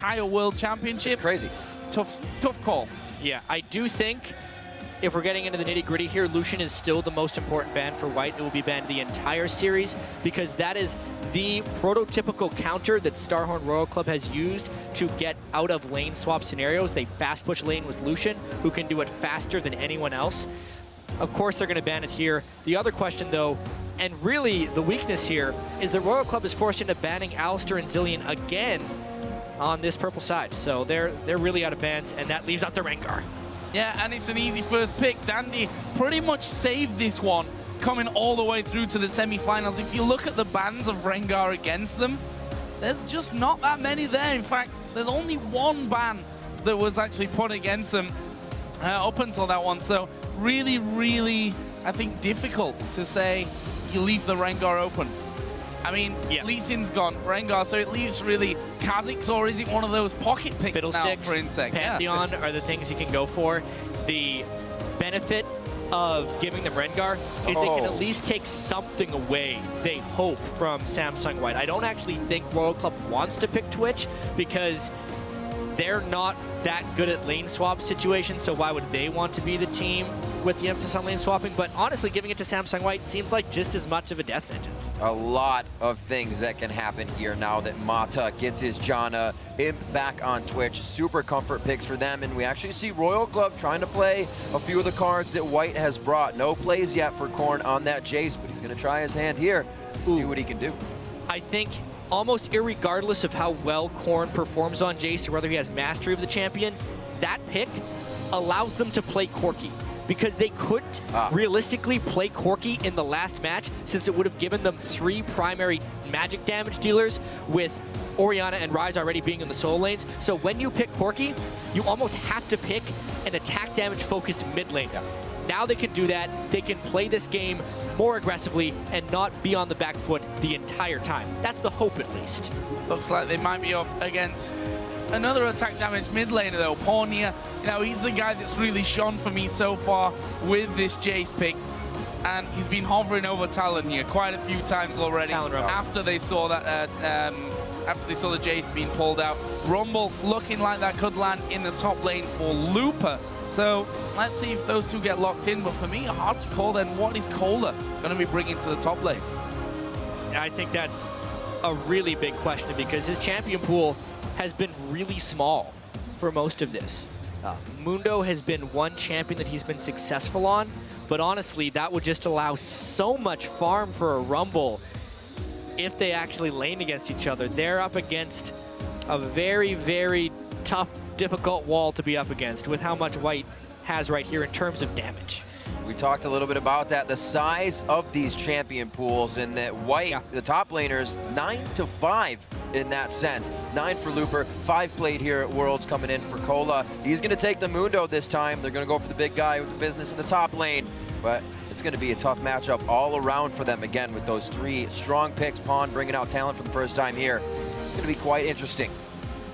entire world championship. Crazy. Tough call. Yeah, I do think if we're getting into the nitty-gritty here, Lucian is still the most important ban for White. It will be banned the entire series because that is the prototypical counter that Starhorn Royal Club has used to get out of lane swap scenarios. They fast push lane with Lucian, who can do it faster than anyone else. Of course, they're going to ban it here. The other question, though, and really the weakness here, is the Royal Club is forced into banning Alistar and Zillion again on this purple side. So they're really out of bans, and that leaves out the Rengar. Yeah, and it's an easy first pick. Dandy pretty much saved this one, coming all the way through to the semifinals. If you look at the bans of Rengar against them, there's just not that many there. In fact, there's only one ban that was actually put against them up until that one. So really, I think difficult to say you leave the Rengar open. I mean, yeah. Lee Sin's gone, Rengar, so it leaves really Kha'Zix, or is it one of those pocket picks Fiddlesticks, now for Insect? Pantheon are the things you can go for. The benefit of giving them Rengar is they can at least take something away, they hope, from Samsung White. I don't actually think Royal Club wants to pick Twitch because they're not that good at lane swap situations, so why would they want to be the team with the emphasis on lane swapping? But honestly, giving it to Samsung White seems like just as much of a death sentence. A lot of things that can happen here now that Mata gets his Janna Imp back on Twitch. Super comfort picks for them, and we actually see Royal Club trying to play a few of the cards that White has brought. No plays yet for Korn on that Jace, but he's going to try his hand here, see what he can do. I think almost irregardless of how well Korn performs on Jace or whether he has mastery of the champion, that pick allows them to play Corki. Because they couldn't realistically play Corki in the last match, since it would have given them 3 primary magic damage dealers with Orianna and Ryze already being in the solo lanes. So when you pick Corki, you almost have to pick an attack damage focused mid lane. Yeah. Now they can do that. They can play this game more aggressively and not be on the back foot the entire time. That's the hope, at least. Looks like they might be up against another attack damage mid laner though. Pornia, you know, he's the guy that's really shone for me so far with this Jace pick. And he's been hovering over Talon here quite a few times already after they saw that after they saw the Jace being pulled out. Rumble looking like that could land in the top lane for Looper. So let's see if those two get locked in. But for me, hard to call then. What is Kohler going to be bringing to the top lane? I think that's a really big question because his champion pool has been really small for most of this. Mundo has been one champion that he's been successful on, but honestly, that would just allow so much farm for a Rumble if they actually lane against each other. They're up against a very tough, difficult wall to be up against with how much White has right here in terms of damage. We talked a little bit about that, the size of these champion pools, and that White, the top laners, 9-5 in that sense. 9 for Looper, 5 played here at Worlds coming in for Kola. He's going to take the Mundo this time. They're going to go for the big guy with the business in the top lane, but it's going to be a tough matchup all around for them again with those 3 strong picks. Pawn bringing out talent for the first time here. It's going to be quite interesting.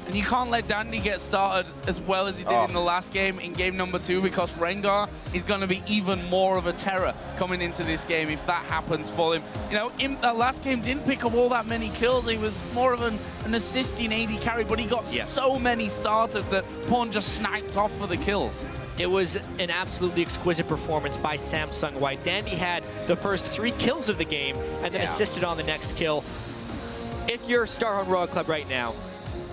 And you can't let Dandy get started as well as he did in the last game, in game number 2, because Rengar is going to be even more of a terror coming into this game if that happens for him. You know, in that last game didn't pick up all that many kills. He was more of an assisting AD carry, but he got so many starters that Pawn just sniped off for the kills. It was an absolutely exquisite performance by Samsung White. Dandy had the first 3 kills of the game and then assisted on the next kill. If you're Starhorn Royal Club right now,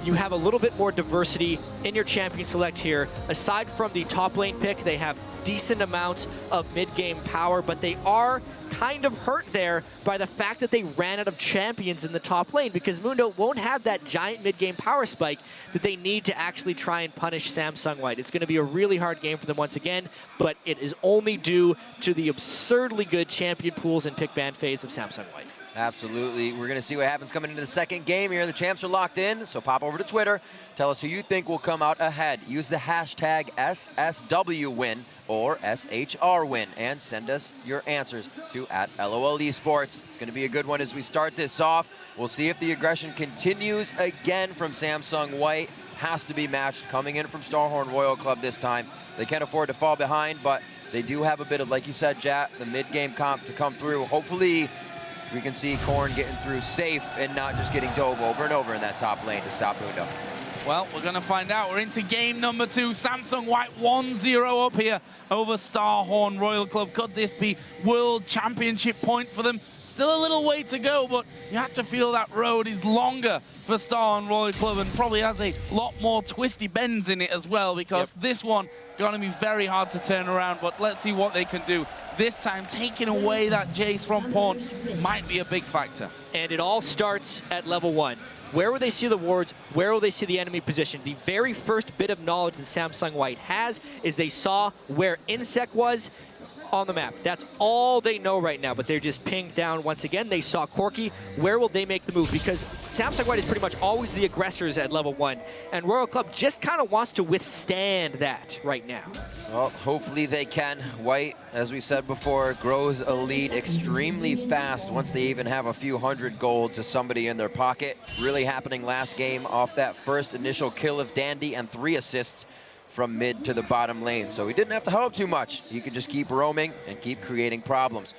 you have a little bit more diversity in your champion select here. Aside from the top lane pick, they have decent amounts of mid-game power, but they are kind of hurt there by the fact that they ran out of champions in the top lane, because Mundo won't have that giant mid-game power spike that they need to actually try and punish Samsung White. It's going to be a really hard game for them once again, but it is only due to the absurdly good champion pools and pick ban phase of Samsung White. Absolutely. We're going to see what happens coming into the second game here. The champs are locked in, so pop over to Twitter. Tell us who you think will come out ahead. Use the hashtag SSWWin or SHRWin and send us your answers to @LOL eSports. It's going to be a good one as we start this off. We'll see if the aggression continues again from Samsung White. Has to be matched coming in from Starhorn Royal Club this time. They can't afford to fall behind, but they do have a bit of, like you said, Jat, the mid-game comp to come through. Hopefully, we can see Korn getting through safe and not just getting dove over and over in that top lane to stop Mundo. Well, we're going to find out. We're into game number 2. Samsung White 1-0 up here over Starhorn Royal Club. Could this be World Championship point for them? Still a little way to go, but you have to feel that road is longer for Starhorn Royal Club and probably has a lot more twisty bends in it as well, because this one going to be very hard to turn around. But let's see what they can do. This time, taking away that Jace from Pawn might be a big factor. And it all starts at level 1. Where will they see the wards? Where will they see the enemy position? The very first bit of knowledge that Samsung White has is they saw where Insec was on the map. That's all they know right now, but they're just pinged down once again. They saw Corki. Where will they make the move? Because Samsung White is pretty much always the aggressors at level 1, and Royal Club just kind of wants to withstand that right now. Well, hopefully they can. White, as we said before, grows a lead extremely fast once they even have a few hundred gold to somebody in their pocket. Really happening last game off that first initial kill of Dandy and 3 assists from mid to the bottom lane. So he didn't have to help too much. He could just keep roaming and keep creating problems.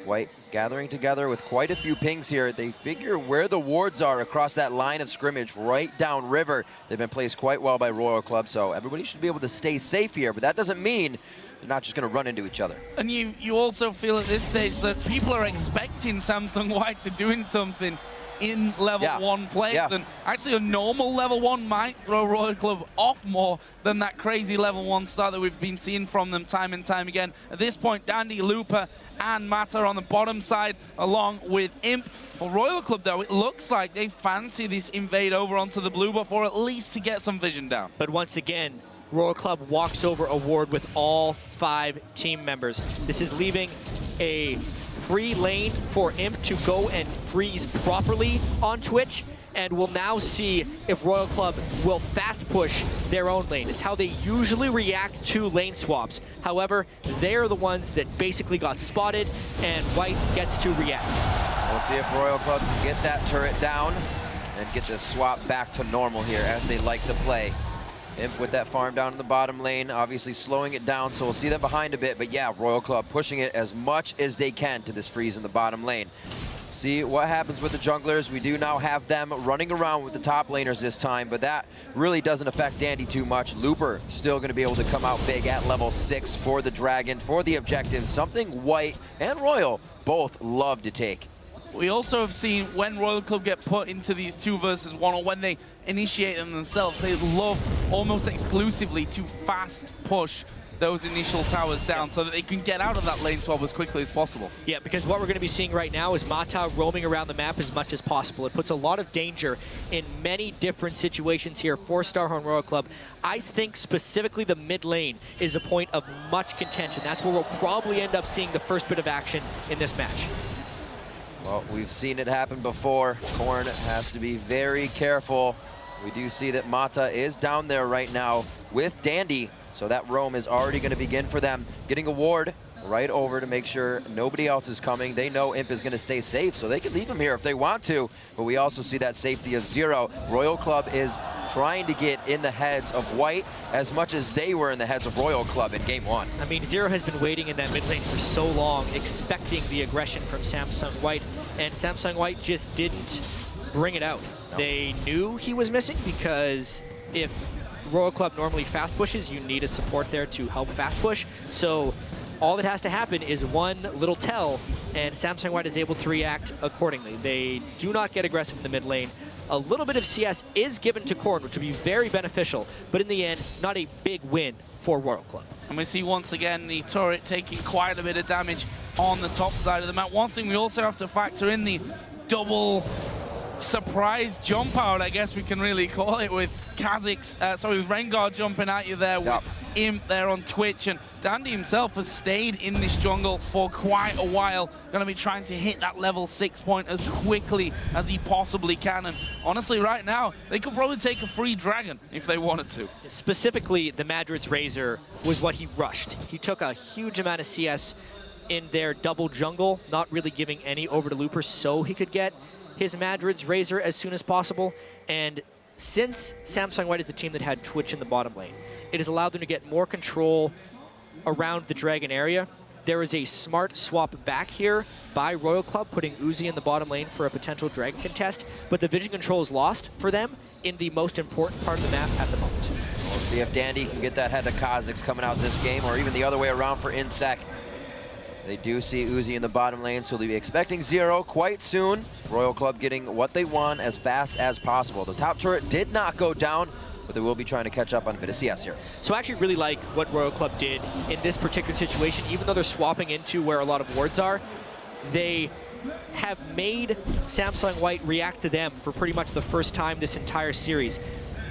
White gathering together with quite a few pings here. They figure where the wards are across that line of scrimmage right down river. They've been placed quite well by Royal Club, so everybody should be able to stay safe here, but that doesn't mean they're not just going to run into each other. And you also feel at this stage that people are expecting Samsung White to doing something in level 1 play. And actually a normal level 1 might throw Royal Club off more than that crazy level 1 start that we've been seeing from them time and time again. At this point, Dandy, Looper, and Mata on the bottom side, along with Imp. For Royal Club, though, it looks like they fancy this invade over onto the blue buff, or at least to get some vision down. But once again, Royal Club walks over a ward with all 5 team members. This is leaving a free lane for Imp to go and freeze properly on Twitch, and we'll now see if Royal Club will fast push their own lane. It's how they usually react to lane swaps. However, they're the ones that basically got spotted, and White gets to react. We'll see if Royal Club can get that turret down and get the swap back to normal here as they like to play. Imp with that farm down in the bottom lane, obviously slowing it down, so we'll see them behind a bit. But yeah, Royal Club pushing it as much as they can to this freeze in the bottom lane. See what happens with the junglers. We do now have them running around with the top laners this time, but that really doesn't affect Dandy too much. Looper still going to be able to come out big at level 6 for the Dragon, for the objective, something White and Royal both love to take. We also have seen when Royal Club get put into these 2 versus 1, or when they initiate them themselves, they love almost exclusively to fast push those initial towers down so that they can get out of that lane swap as quickly as possible. Yeah, because what we're going to be seeing right now is Mata roaming around the map as much as possible. It puts a lot of danger in many different situations here for Starhorn Royal Club. I think specifically the mid lane is a point of much contention. That's where we'll probably end up seeing the first bit of action in this match. Well, we've seen it happen before. Korn has to be very careful. We do see that Mata is down there right now with Dandy, so that roam is already going to begin for them. Getting a ward right over to make sure nobody else is coming. They know Imp is going to stay safe, so they can leave him here if they want to, but we also see that safety of Zero. Royal Club is trying to get in the heads of White as much as they were in the heads of Royal Club in game 1. I mean, Zero has been waiting in that mid lane for so long, expecting the aggression from Samsung White, and Samsung White just didn't bring it out. No. They knew he was missing, because if Royal Club normally fast pushes, you need a support there to help fast push. So all that has to happen is one little tell, and Samsung White is able to react accordingly. They do not get aggressive in the mid lane. A little bit of CS is given to Korn, which would be very beneficial, but in the end, not a big win for Royal Club. And we see once again the turret taking quite a bit of damage on the top side of the map. One thing we also have to factor in, the double surprise jump out, I guess we can really call it, with with Rengar jumping at you there, with Imp there on Twitch, and Dandy himself has stayed in this jungle for quite a while, going to be trying to hit that level 6 point as quickly as he possibly can, and honestly right now they could probably take a free dragon if they wanted to. Specifically, the Madrid's Razor was what he rushed. He took a huge amount of CS in their double jungle, not really giving any over to Looper so he could get his Madrid's Razor as soon as possible. And since Samsung White is the team that had Twitch in the bottom lane, it has allowed them to get more control around the Dragon area. There is a smart swap back here by Royal Club, putting Uzi in the bottom lane for a potential Dragon contest, but the vision control is lost for them, in the most important part of the map at the moment. We'll see if Dandy can get that head of Kha'Zix coming out this game, or even the other way around for Insec. They do see Uzi in the bottom lane, so they'll be expecting 0 quite soon. Royal Club getting what they want as fast as possible. The top turret did not go down, but they will be trying to catch up on a bit of CS here. So I actually really like what Royal Club did in this particular situation. Even though they're swapping into where a lot of wards are, they have made Samsung White react to them for pretty much the first time this entire series.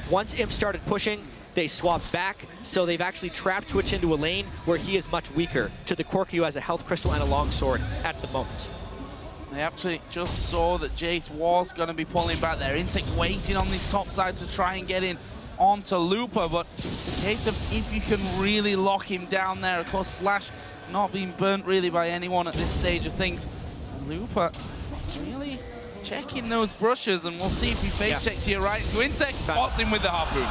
Once Imp started pushing, they swapped back, so they've actually trapped Twitch into a lane where he is much weaker to the Corki, who has a health crystal and a longsword at the moment. They actually just saw that Jace was going to be pulling back there. Insect waiting on this top side to try and get in onto Looper, but it's a case of if you can really lock him down there. Of course, Flash not being burnt really by anyone at this stage of things. And Looper really checking those brushes, and we'll see if he face checks here right into Insect, spots him with the harpoon.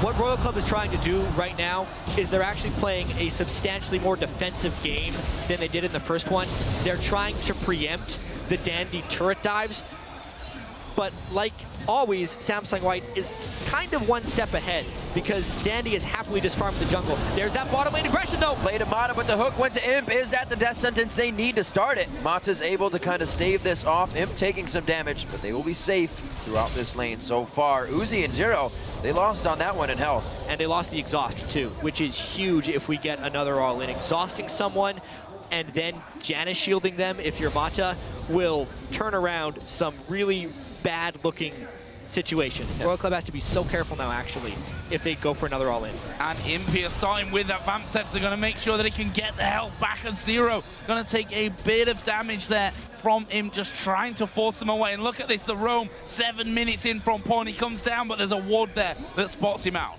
What Royal Club is trying to do right now is they're actually playing a substantially more defensive game than they did in the first one. They're trying to preempt the Dandy turret dives, but like always, Samsung White is kind of one step ahead because Dandy is happily just farming the jungle. There's that bottom lane aggression though. Played to Mata, but the hook went to Imp. Is that the death sentence they need to start it? Mata's able to kind of stave this off. Imp taking some damage, but they will be safe throughout this lane so far. Uzi and Zero, they lost on that one in health. And they lost the exhaust too, which is huge if we get another all-in. Exhausting someone and then Janus shielding them, if you're Mata, will turn around some really bad-looking situation. Royal Club has to be so careful now, actually, if they go for another all-in. And Impia starting with that Vamp Steps are going to make sure that he can get the health back at 0. Going to take a bit of damage there from him, just trying to force them away. And look at this, the roam, 7 minutes in from Pawn. He comes down, but there's a ward there that spots him out.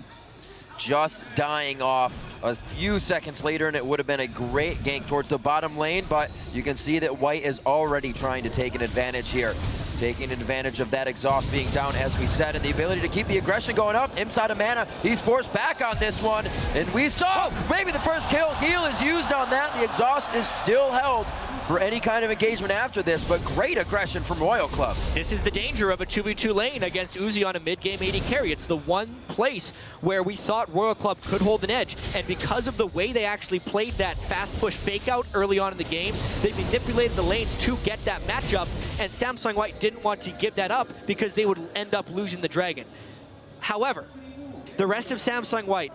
Just dying off a few seconds later, and it would have been a great gank towards the bottom lane, but you can see that White is already trying to take an advantage here. Taking advantage of that exhaust being down, as we said, and the ability to keep the aggression going up. Inside of mana, he's forced back on this one, and we saw maybe the first kill. Heal is used on that. The exhaust is still held for any kind of engagement after this, but great aggression from Royal Club. This is the danger of a 2v2 lane against Uzi on a mid-game AD carry. It's the one place where we thought Royal Club could hold an edge, and because of the way they actually played that fast push fake out early on in the game, they manipulated the lanes to get that matchup, and Samsung White didn't want to give that up because they would end up losing the Dragon. However, the rest of Samsung White,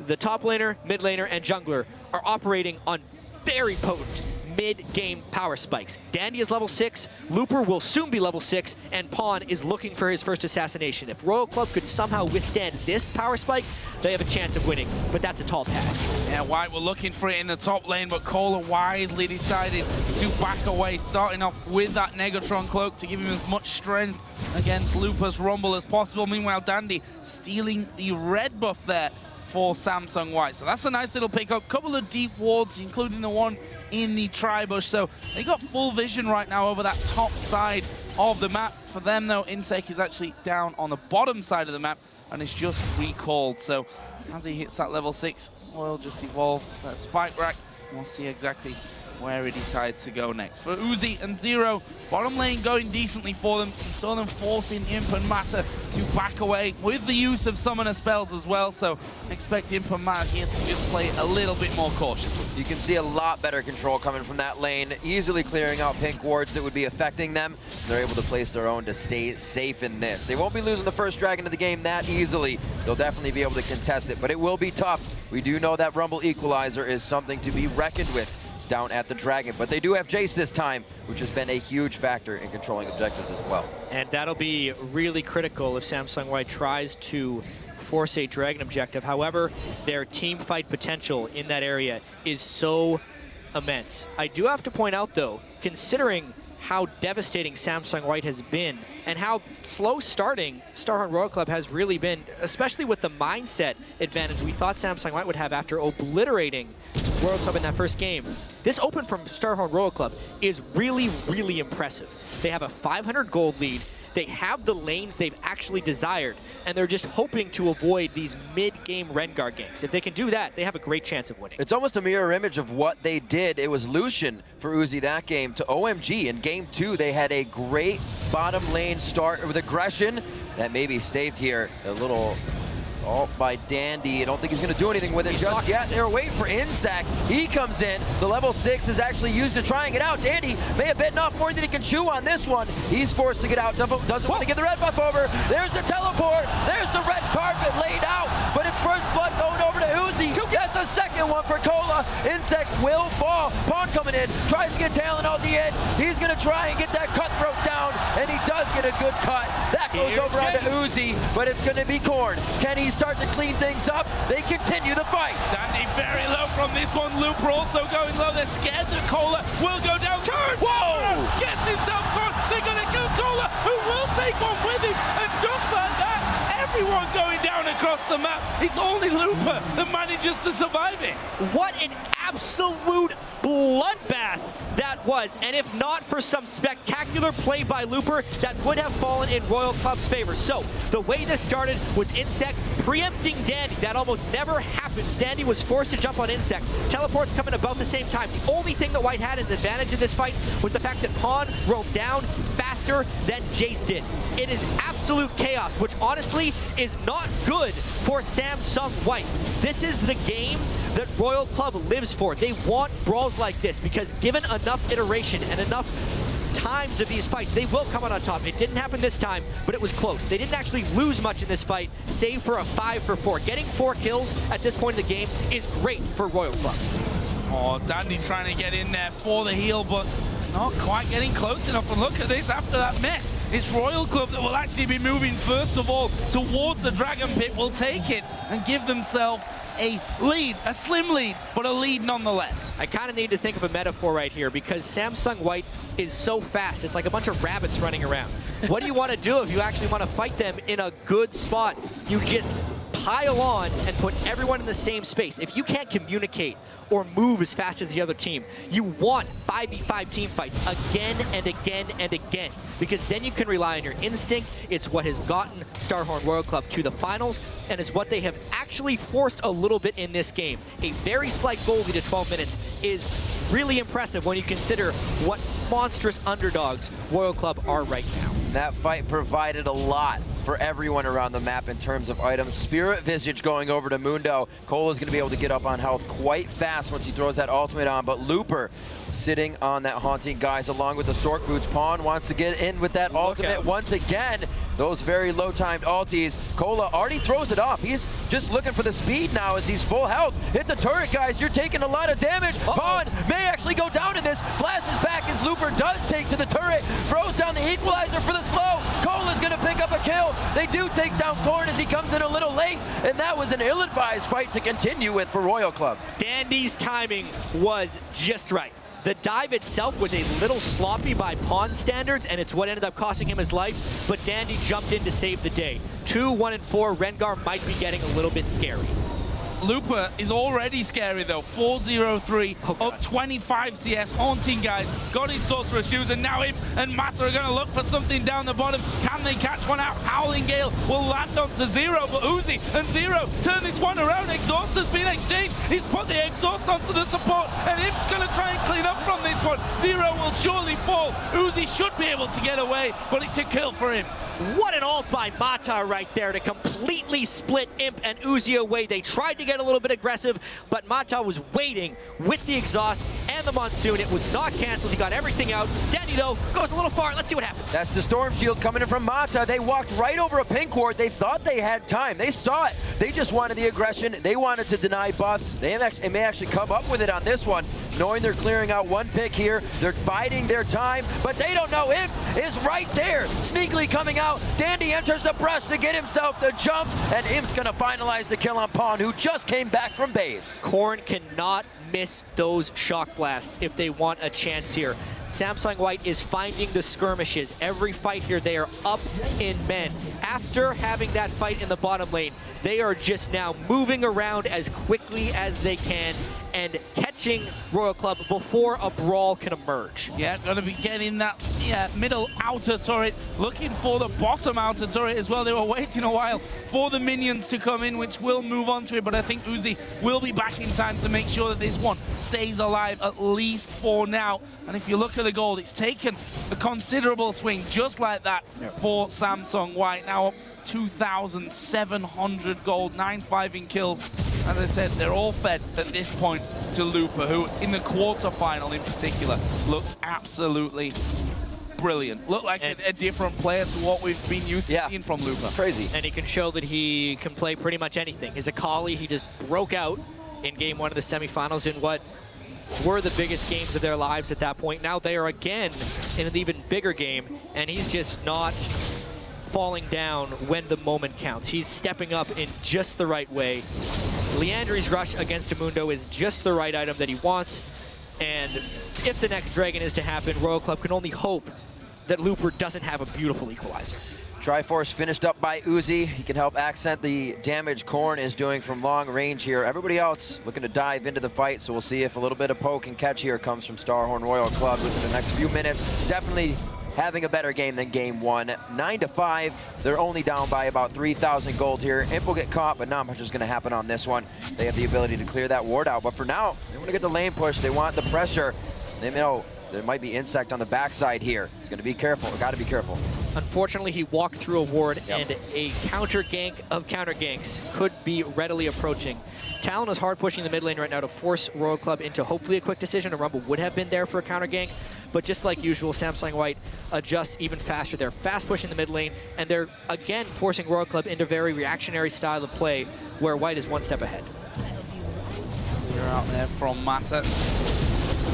the top laner, mid laner, and jungler, are operating on very potent mid-game power spikes. Dandy is level 6, Looper will soon be level 6, and Pawn is looking for his first assassination. If Royal Club could somehow withstand this power spike, they have a chance of winning, but that's a tall task. Yeah, White were looking for it in the top lane, but Kohler wisely decided to back away, starting off with that Negatron cloak to give him as much strength against Looper's Rumble as possible. Meanwhile, Dandy stealing the red buff there for Samsung White. So that's a nice little pickup. Couple of deep wards, including the one in the tri-bush. So they got full vision right now over that top side of the map. For them, though, Insec is actually down on the bottom side of the map and is just recalled. So as he hits that level 6, we'll just evolve that spike rack. We'll see exactly where he decides to go next. For Uzi and Zero, bottom lane going decently for them. We saw them forcing Imp and Mata to back away with the use of summoner spells as well, so expect Imp and Mata here to just play a little bit more cautiously. You can see a lot better control coming from that lane, easily clearing out pink wards that would be affecting them. They're able to place their own to stay safe in this. They won't be losing the first Dragon of the game that easily. They'll definitely be able to contest it, but it will be tough. We do know that Rumble Equalizer is something to be reckoned with down at the Dragon, but they do have Jace this time, which has been a huge factor in controlling objectives as well. And that'll be really critical if Samsung White tries to force a Dragon objective. However, their team fight potential in that area is so immense. I do have to point out, though, considering how devastating Samsung White has been and how slow starting Starhorn Royal Club has really been, especially with the mindset advantage we thought Samsung White would have after obliterating Royal Club in that first game. This open from Starhorn Royal Club is really, really impressive. They have a 500 gold lead. They have the lanes they've actually desired, and they're just hoping to avoid these mid-game Rengar ganks. If they can do that, they have a great chance of winning. It's almost a mirror image of what they did. It was Lucian for Uzi that game to OMG. In game 2, they had a great bottom lane start with aggression that maybe staved here. A little ult by Dandy. I don't think he's going to do anything with it just yet. They're waiting for Insect. He comes in. The level 6 is actually used to trying it out. Dandy may have bitten off more than he can chew on this one. He's forced to get out. Doesn't want to get the red buff over. There's the teleport. There's the red carpet laid out. But it's first blood going over to Uzi. That's a second one for Cola. Insect will fall. Pawn coming in. Tries to get Talon on the end. He's going to try and get that cutthroat down. And he does get a good cut. That goes over onto Uzi. But it's going to be Korn. Can he start to clean things up? They continue the fight. Dandy very low from this one. Looper also going low. They're scared that Cola will go down. Turn! Whoa! Gets himself gone. They're going to kill Cola, who will take one with him. And just like that, everyone going down across the map. It's only Looper that manages to survive it. What an absolute bloodbath that was, and if not for some spectacular play by Looper, that would have fallen in Royal Club's favor. So the way this started was Insect preempting Dandy. That almost never happens. Dandy was forced to jump on Insect. Teleports coming about the same time. The only thing that White had as an advantage in this fight was the fact that Pawn roamed down faster than Jace did. It is absolute chaos, which honestly is not good for Samsung White. This is the game that Royal Club lives for. They want brawls like this because given enough iteration and enough times of these fights, they will come out on top. It didn't happen this time, but it was close. They didn't actually lose much in this fight, save for a 5-for-4. Getting 4 kills at this point in the game is great for Royal Club. Oh, Dandy trying to get in there for the heal, but not quite getting close enough. And look at this after that mess. It's Royal Club that will actually be moving first of all towards the Dragon Pit, will take it and give themselves a lead, a slim lead, but a lead nonetheless. I kind of need to think of a metaphor right here because Samsung White is so fast. It's like a bunch of rabbits running around. What do you want to do if you actually want to fight them in a good spot? You just pile on and put everyone in the same space. If you can't communicate or move as fast as the other team, you want 5v5 team fights again and again and again, because then you can rely on your instinct. It's what has gotten Starhorn Royal Club to the finals, and it's what they have actually forced a little bit in this game. A very slight goal lead at 12 minutes is really impressive when you consider what monstrous underdogs Royal Club are right now. That fight provided a lot for everyone around the map in terms of items. Spirit Visage going over to Mundo. Cole is going to be able to get up on health quite fast once he throws that ultimate on, but Looper sitting on that Haunting Guise along with the Sork Boots. Pawn wants to get in with that ultimate once again. Those very low-timed ultis. Cola already throws it off. He's just looking for the speed now as he's full health. Hit the turret, guys. You're taking a lot of damage. Pawn may actually go down in this. Flashes back as Looper does take to the turret. Throws down the equalizer for the slow. Cola's going to pick up a kill. They do take down Korn as he comes in a little late, and that was an ill-advised fight to continue with for Royal Club. Dandy's timing was just right. The dive itself was a little sloppy by Pawn standards, and it's what ended up costing him his life, but Dandy jumped in to save the day. 2, 1, and 4, Rengar might be getting a little bit scary. Looper is already scary though. 4-0-3, up 25 CS. Haunting Guys got his Sorcerer Shoes, and now him and Mata are going to look for something down the bottom. Can they catch one out? Howling Gale will land onto Zero, but Uzi and Zero turn this one around. Exhaust has been exchanged. He's put the exhaust onto the support, and Imp's going to try and clean up from this one. Zero will surely fall. Uzi should be able to get away, but it's a kill for him. What an ult by Mata right there to completely split Imp and Uzi away. They tried to get a little bit aggressive, but Mata was waiting with the exhaust and the Monsoon. It was not canceled. He got everything out. Dandy, though, goes a little far. Let's see what happens. That's the Storm Shield coming in from Mata. They walked right over a pink ward. They thought they had time. They saw it. They just wanted the aggression. They wanted to deny buffs. They may actually come up with it on this one, knowing they're clearing out one pick here. They're biding their time, but they don't know Imp is right there, sneakily coming out. Dandy enters the brush to get himself the jump, and Imp's gonna finalize the kill on Pawn, who just came back from base. Korn cannot miss those shock blasts if they want a chance here. Samsung White is finding the skirmishes. Every fight here, they are up in men. After having that fight in the bottom lane, they are just now moving around as quickly as they can and catching Royal Club before a brawl can emerge. Yeah, gonna be getting that the middle outer turret, looking for the bottom outer turret as well. They were waiting a while for the minions to come in, which will move on to it, but I think Uzi will be back in time to make sure that this one stays alive, at least for now. And if you look at the gold, it's taken a considerable swing just like that for Samsung White. Now up 2,700 gold, 9-5 in kills. As I said, they're all fed at this point to Looper, who in the quarterfinal in particular looked absolutely brilliant. Looked like a different player to what we've been used to seeing from Looper. Crazy. And he can show that he can play pretty much anything. His Akali, he just broke out in game 1 of the semifinals in what were the biggest games of their lives at that point. Now they are again in an even bigger game, and he's just not falling down when the moment counts. He's stepping up in just the right way. Leandri's rush against Amundo is just the right item that he wants, and if the next Dragon is to happen, Royal Club can only hope that Looper doesn't have a beautiful equalizer. Triforce finished up by Uzi. He can help accent the damage Korn is doing from long range here. Everybody else looking to dive into the fight, so we'll see if a little bit of poke and catch here comes from Starhorn Royal Club within the next few minutes. Definitely having a better game than game 1. 9-5, they're only down by about 3,000 gold here. Imp will get caught, but not much is going to happen on this one. They have the ability to clear that ward out, but for now, they want to get the lane push. They want the pressure. They know there might be Insect on the backside here. He's going to be careful. Got to be careful. Unfortunately, he walked through a ward, and a counter gank of counter ganks could be readily approaching. Talon is hard pushing the mid lane right now to force Royal Club into hopefully a quick decision. A Rumble would have been there for a counter gank, but just like usual, Samsung White adjusts even faster. They're fast pushing the mid lane, and they're again forcing Royal Club into very reactionary style of play, where White is one step ahead. You're out there from Mata.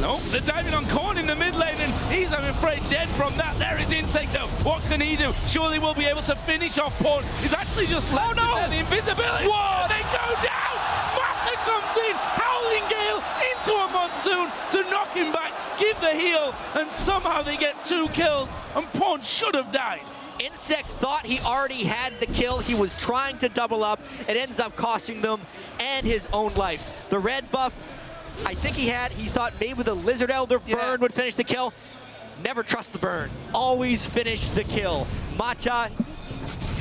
Nope, they're diving on Korn in the mid lane, and he's, I'm afraid, dead from that. There is Insect, though. What can he do? Surely we'll be able to finish off Korn. He's actually just left the invisibility. Whoa, they go down! Mata comes in, Howling Gale into a Monsoon to knock him back, give the heal, and somehow they get 2 kills, and Pawn should have died. Insect thought he already had the kill. He was trying to double up. It ends up costing them and his own life. The red buff, I think he thought maybe the Lizard Elder burn would finish the kill. Never trust the burn. Always finish the kill. Mata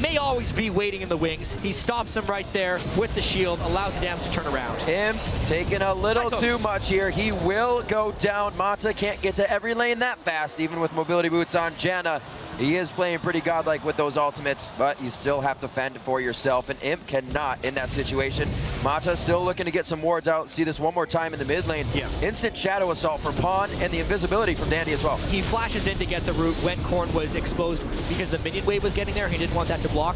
may always be waiting in the wings. He stops him right there with the shield, allows the damage to turn around. Him taking a little too much here. He will go down. Mata can't get to every lane that fast, even with mobility boots on Janna. He is playing pretty godlike with those ultimates, but you still have to fend for yourself, and Imp cannot in that situation. Mata still looking to get some wards out. See this one more time in the mid lane. Instant Shadow Assault from Pawn, and the invisibility from Dandy as well. He flashes in to get the root when Korn was exposed because the minion wave was getting there. He didn't want that to block,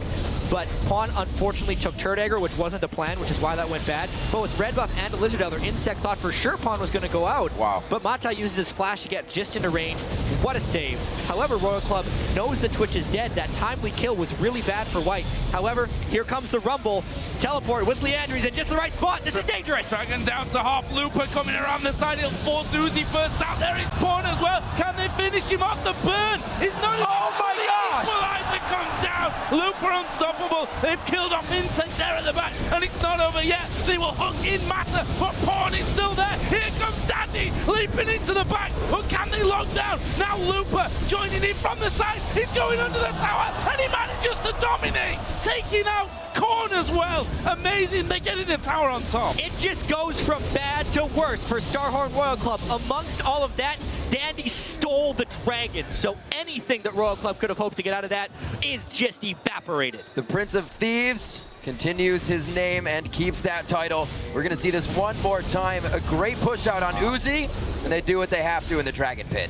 but Pawn unfortunately took Turd Dagger, which wasn't a plan, which is why that went bad. But with red buff and a Lizard Elder, Insect thought for sure Pawn was going to go out. Wow. But Mata uses his flash to get just into range. What a save. However, Royal Club knows the Twitch is dead. That timely kill was really bad for White. However, here comes the Rumble. Teleport with Leandri's in just the right spot. This is dangerous. Dragon down to half. Looper coming around the side. He'll force Uzi first out. There is Pawn as well. Can they finish him off? The burn is not. Oh my gosh! Equalizer comes down. Looper unstoppable. They've killed off Insect there at the back, and it's not over yet. They will hook in Mata, but Pawn is still there. Here comes Dandy leaping into the back. But can they lock down? Now Looper joining in from the side. He's going under the tower, and he manages to dominate, taking out Korn as well. Amazing, they get in the tower on top. It just goes from bad to worse for Starhorn Royal Club. Amongst all of that, Dandy stole the dragon, so anything that Royal Club could have hoped to get out of that is just evaporated. The Prince of Thieves continues his name and keeps that title. We're going to see this one more time. A great push out on Uzi, and they do what they have to in the Dragon Pit.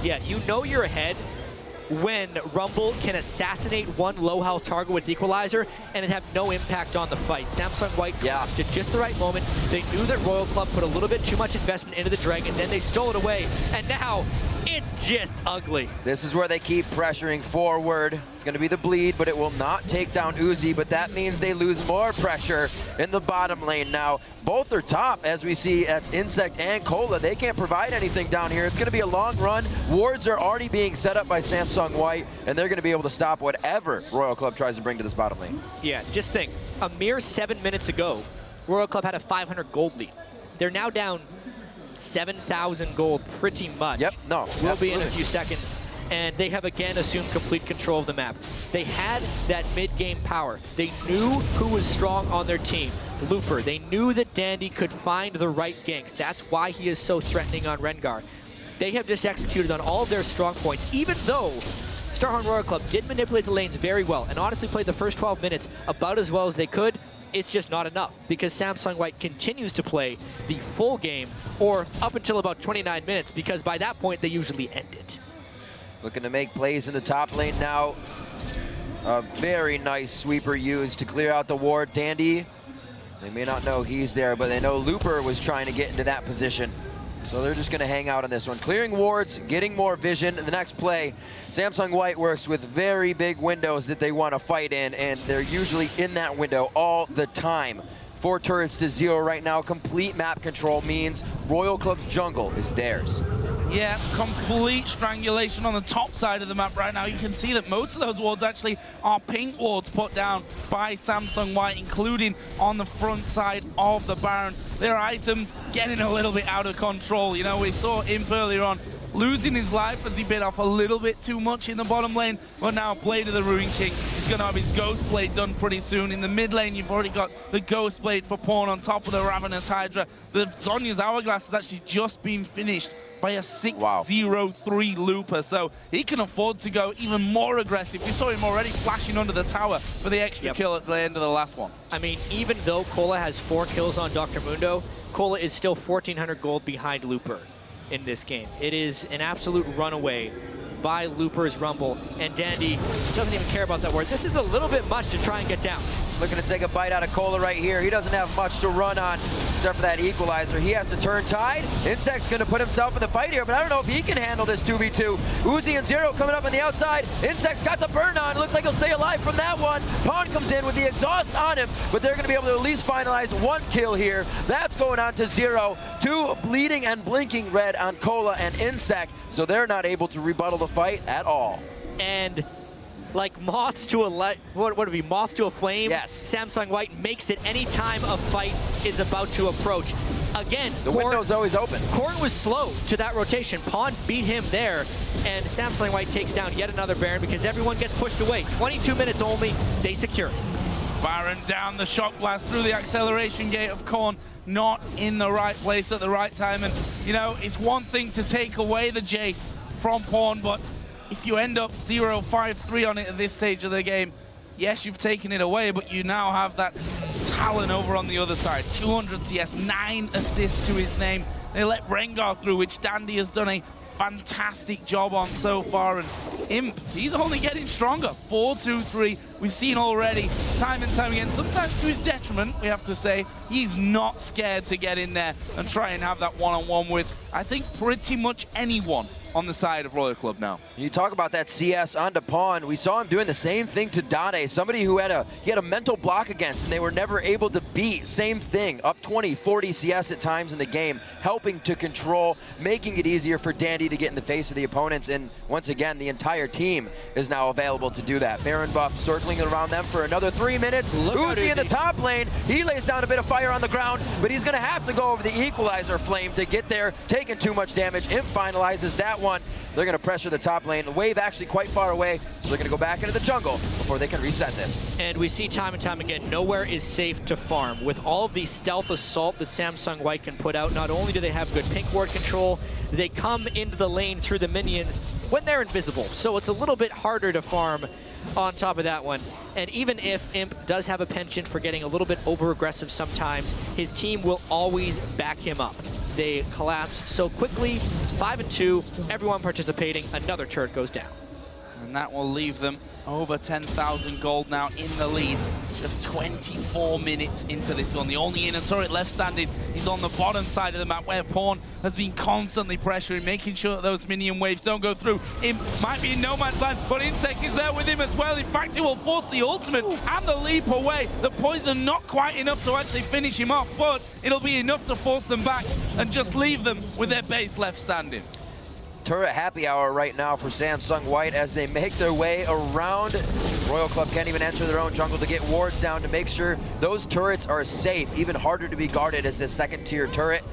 Yeah, you know you're ahead when Rumble can assassinate one low health target with Equalizer and it have no impact on the fight. Samsung White dropped at just the right moment. They knew that Royal Club put a little bit too much investment into the Dragon, then they stole it away, and now it's just ugly. This is where they keep pressuring forward. It's going to be the bleed, but it will not take down Uzi, but that means they lose more pressure in the bottom lane now. Both are top, as we see. That's Insect and Cola. They can't provide anything down here. It's going to be a long run. Wards are already being set up by Samsung White, and they're going to be able to stop whatever Royal Club tries to bring to this bottom lane. Yeah, just think, a mere 7 minutes ago, Royal Club had a 500 gold lead. They're now down 7,000 gold pretty much. Yep, no. We'll be in a few seconds. and they have again assumed complete control of the map. They had that mid-game power. They knew who was strong on their team. Looper. They knew that Dandy could find the right ganks. That's why he is so threatening on Rengar. They have just executed on all of their strong points, even though Starhorn Royal Club did manipulate the lanes very well and honestly played the first 12 minutes about as well as they could. It's just not enough because Samsung White continues to play the full game, or up until about 29 minutes, because by that point they usually end it. Looking to make plays in the top lane now. A very nice sweeper used to clear out the ward. Dandy, they may not know he's there, but they know Looper was trying to get into that position. So they're just going to hang out on this one. Clearing wards, getting more vision. In the next play, Samsung White works with very big windows that they want to fight in, and they're usually in that window all the time. 4 turrets to 0 right now. Complete map control means Royal Club's jungle is theirs. Yeah, complete strangulation on the top side of the map right now. You can see that most of those wards actually are pink wards put down by Samsung White, including on the front side of the Baron. Their items getting a little bit out of control. You know, we saw Imp earlier on losing his life as he bit off a little bit too much in the bottom lane, but now Blade of the Ruin King is going to have his Ghost Blade done pretty soon. In the mid lane, you've already got the Ghost Blade for Pawn on top of the Ravenous Hydra. The Zhonya's Hourglass has actually just been finished by a 6-0-3 Looper, so he can afford to go even more aggressive. We saw him already flashing under the tower for the extra kill at the end of the last one. I mean, even though Cola has 4 kills on Dr. Mundo, Cola is still 1,400 gold behind Looper in this game. It is an absolute runaway by Looper's Rumble, and Dandy doesn't even care about that word. This is a little bit much to try and get down. Looking to take a bite out of Cola right here. He doesn't have much to run on except for that equalizer. He has to turn tide. Insect's going to put himself in the fight here, but I don't know if he can handle this 2v2. Uzi and Zero coming up on the outside. Insect's got the burn on. It looks like he'll stay alive from that one. Pawn comes in with the exhaust on him, but they're going to be able to at least finalize 1 kill here. That's going on to Zero. 2 bleeding and blinking red on Cola and Insect, so they're not able to rebuttal the fight at all. And like moths to a light, what would it be, moth to a flame? Yes. Samsung White makes it any time a fight is about to approach. Again, the window's always open. Korn was slow to that rotation. Pawn beat him there, and Samsung White takes down yet another Baron because everyone gets pushed away. 22 minutes only, they secure it. Baron down the shock blast through the acceleration gate of Korn, not in the right place at the right time. And, you know, it's one thing to take away the Jace from Pawn, but if you end up 0-5-3 on it at this stage of the game, yes, you've taken it away, but you now have that Talon over on the other side. 200 CS, 9 assists to his name. They let Rengar through, which Dandy has done a fantastic job on so far. And Imp, he's only getting stronger. 4-2-3. We've seen already, time and time again, sometimes to his detriment, we have to say, he's not scared to get in there and try and have that one-on-one with, I think, pretty much anyone on the side of Royal Club now. You talk about that CS onto Pawn. We saw him doing the same thing to Dade, somebody who had a mental block against, and they were never able to beat. Same thing, up 20, 40 CS at times in the game, helping to control, making it easier for Dandy to get in the face of the opponents. And once again, the entire team is now available to do that. Baron buff circling around them for another 3 minutes. Uzi in the top lane, he lays down a bit of fire on the ground, but he's gonna have to go over the equalizer flame to get there, taking too much damage. Imp finalizes that one. They're going to pressure the top lane. The wave actually quite far away, so they're going to go back into the jungle before they can reset this. And we see time and time again, nowhere is safe to farm. With all of the stealth assault that Samsung White can put out, not only do they have good pink ward control, they come into the lane through the minions when they're invisible. So it's a little bit harder to farm on top of that one. And even if Imp does have a penchant for getting a little bit over-aggressive sometimes, his team will always back him up. They collapse so quickly. 5-2, everyone participating, another turret goes down. And that will leave them over 10,000 gold now in the lead. Just 24 minutes into this one. The only inner turret left standing is on the bottom side of the map, where Pawn has been constantly pressuring, making sure that those minion waves don't go through. Imp might be in no man's land, but Insect is there with him as well. In fact, it will force the ultimate and the leap away. The poison not quite enough to actually finish him off, but it'll be enough to force them back and just leave them with their base left standing. Turret happy hour right now for Samsung White as they make their way around. Royal Club can't even enter their own jungle to get wards down to make sure those turrets are safe. Even harder to be guarded as this second tier turret.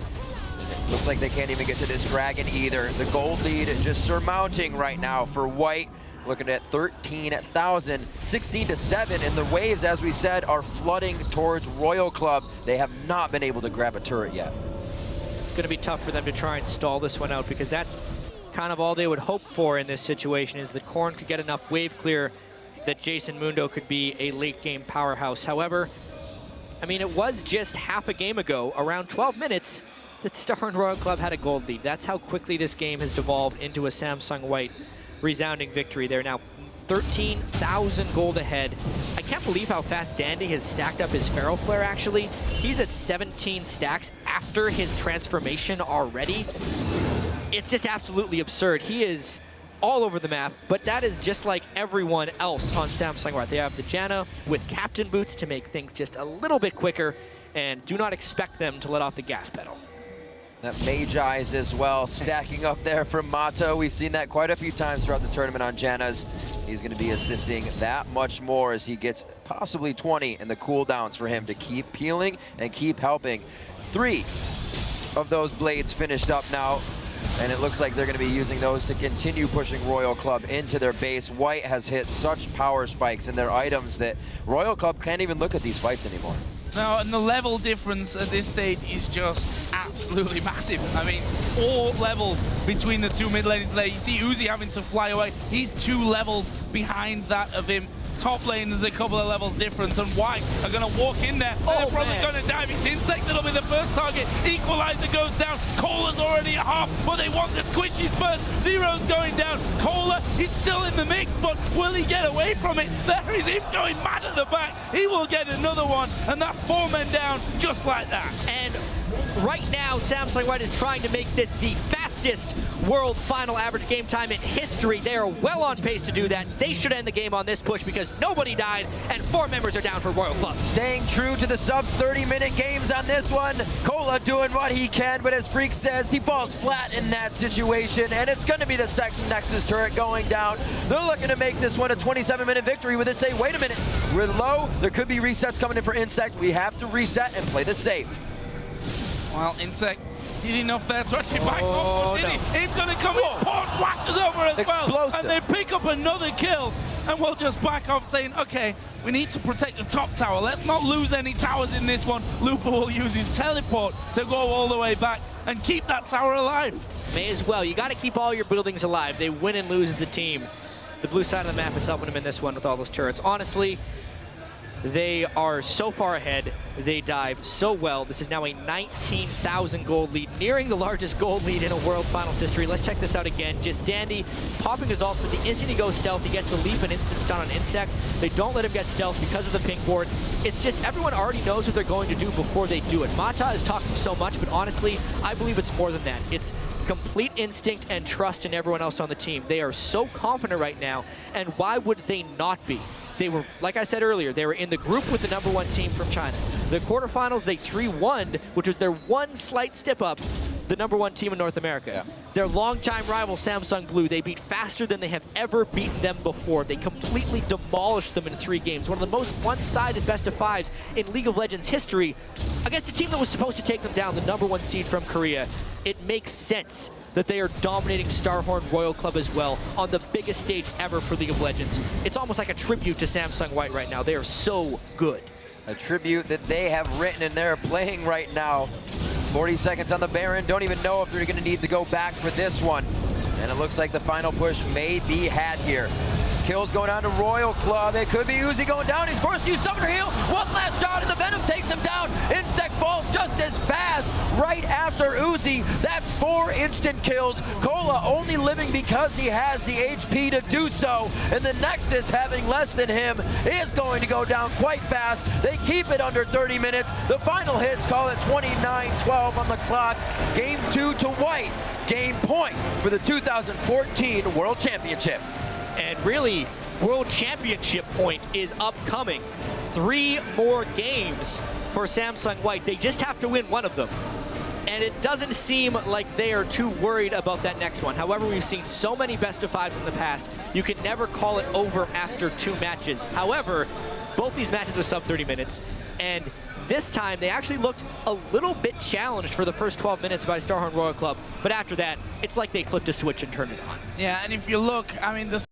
It looks like they can't even get to this dragon either. The gold lead just surmounting right now for White. Looking at 13,000, 16-7, and the waves, as we said, are flooding towards Royal Club. They have not been able to grab a turret yet. It's going to be tough for them to try and stall this one out, because that's kind of all they would hope for in this situation, is that Corn could get enough wave clear that Jason Mundo could be a late game powerhouse. However, I mean, it was just half a game ago, around 12 minutes, that Star and Royal Club had a gold lead. That's how quickly this game has devolved into a Samsung White resounding victory. They're now 13,000 gold ahead. I can't believe how fast Dandy has stacked up his Pharaoh Flare, actually. He's at 17 stacks after his transformation already. It's just absolutely absurd. He is all over the map, but that is just like everyone else on Samsung White. They have the Janna with Captain Boots to make things just a little bit quicker, and do not expect them to let off the gas pedal. That Mage Eyes as well, stacking up there from Mato. We've seen that quite a few times throughout the tournament on Janna's. He's going to be assisting that much more as he gets possibly 20 in the cooldowns for him to keep peeling and keep helping. 3 of those blades finished up now, and it looks like they're going to be using those to continue pushing Royal Club into their base. White has hit such power spikes in their items that Royal Club can't even look at these fights anymore. No, and the level difference at this stage is just absolutely massive. I mean, 4 levels between the two mid laners there. You see Uzi having to fly away. He's 2 levels behind that of him. Top lane, there's a couple of levels difference, and White are going to walk in there. They're probably going to dive. It's Insect that'll be the first target. Equalizer goes down. Cola's already at half, but they want the squishies first. Zero's going down. Cola, he's still in the mix, but will he get away from it? There is him going mad at the back. He will get another one, and that's 4 men down just like that. And right now, Samsung White is trying to make this the fastest world final average game time in history. They are well on pace to do that. They should end the game on this push because nobody died and 4 members are down for Royal Club. Staying true to the sub 30-minute games on this one. Cola doing what he can, but as Freak says, he falls flat in that situation, and it's going to be the second Nexus turret going down. They're looking to make this one a 27-minute victory with it. Say, wait a minute, we're low. There could be resets coming in for Insect. We have to reset and play this safe. Well, Insect did enough there to actually back off, did he? He's going to come in, Port flashes over as well, and they pick up another kill, and we'll just back off saying, okay, we need to protect the top tower. Let's not lose any towers in this one. Looper will use his teleport to go all the way back and keep that tower alive. May as well. You got to keep all your buildings alive. They win and lose as a team. The blue side of the map is helping them in this one with all those turrets. Honestly, they are so far ahead. They dive so well. This is now a 19,000 gold lead, nearing the largest gold lead in a World Finals history. Let's check this out again. Just Dandy popping his ult for the instant he goes stealth. He gets the leap and instant stun on Insect. They don't let him get stealth because of the pink ward. It's just everyone already knows what they're going to do before they do it. Mata is talking so much, but honestly, I believe it's more than that. It's complete instinct and trust in everyone else on the team. They are so confident right now, and why would they not be? They were, like I said earlier, they were in the group with the #1 team from China. The quarterfinals, they 3-1'd, which was their one slight step up, the #1 team in North America. Yeah. Their longtime rival, Samsung Blue, they beat faster than they have ever beaten them before. They completely demolished them in 3 games. One of the most one-sided best-of-5s in League of Legends history against a team that was supposed to take them down, the #1 seed from Korea. It makes sense that they are dominating Starhorn Royal Club as well on the biggest stage ever for League of Legends. It's almost like a tribute to Samsung White right now. They are so good. A tribute that they have written and they're playing right now. 40 seconds on the Baron. Don't even know if they're going to need to go back for this one. And it looks like the final push may be had here. Kills going on to Royal Club. It could be Uzi going down. He's forced to use Summoner Heal. One last shot and the Venom takes him down. Insect falls just as fast right after Uzi. That's 4 instant kills. Cola only living because he has the HP to do so. And the Nexus, having less than him, is going to go down quite fast. They keep it under 30 minutes. The final hits call it 29-12 on the clock. Game 2 to White. Game point for the 2014 World Championship. And really, World Championship point is upcoming. 3 more games for Samsung White. They just have to win one of them. And it doesn't seem like they are too worried about that next one. However, we've seen so many best-of-5s in the past, you can never call it over after 2 matches. However, Both these matches were sub 30 minutes, and this time they actually looked a little bit challenged for the first 12 minutes by Starhorn Royal Club, but after that, it's like they flipped a switch and turned it on. Yeah, and if you look, I mean, the